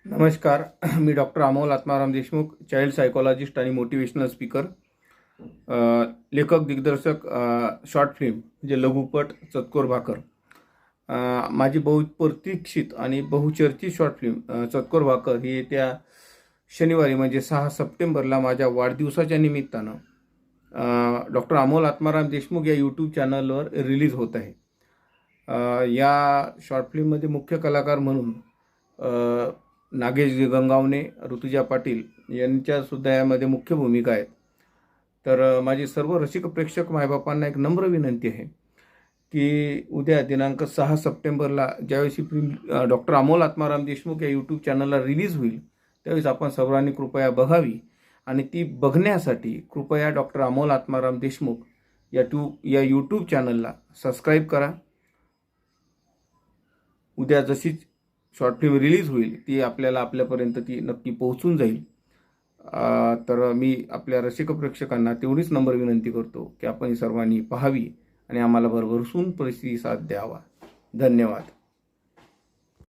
नमस्कार. मी doctor Amol Atmaram Deshmukh, child psychologist आणि मोटिवेशनल स्पीकर, लेखक, दिग्दर्शक, शॉर्ट फिल्म म्हणजे लघुपट चतकोर भाकर. माझी बहुप्रतीक्षित आणि बहुचर्चित शॉर्ट फिल्म चतकोर भाकर ही येत्या शनिवारी म्हणजे 6 सप्टेंबरला माझ्या वाढदिवसाच्या निमित्तानं डॉक्टर अमोल आत्माराम देशमुख या यूट्यूब चॅनलवर रिलीज होत आहे. या शॉर्ट फिल्ममध्ये मुख्य कलाकार म्हणून नागेश गंगावणे, ऋतुजा पाटील यांच्यासुद्धा यामध्ये मुख्य भूमिका आहेत. तर माझी सर्व रसिक प्रेक्षक मायबापांना एक नम्र विनंती आहे की उद्या दिनांक 6 सप्टेंबरला ज्यावेळेस ही फिल्म डॉक्टर अमोल आत्माराम देशमुख या यूट्यूब चॅनलला रिलीज होईल त्यावेळेस आपण सर्वांनी कृपया बघावी आणि ती बघण्यासाठी कृपया डॉक्टर अमोल आत्माराम देशमुख या यूट्यूब चॅनलला सबस्क्राईब करा. उद्या जशी शॉर्ट फिल्म रिलीज होईल ती आपल्यापर्यंत ती नक्की पोहोचून जाईल. तर मी आपल्या रसिक प्रेक्षकांना तेवढीच नम्र विनंती करतो की आपण सर्वांनी पाहावी आणि आम्हाला भरभरून प्रतिसाद द्यावा. धन्यवाद.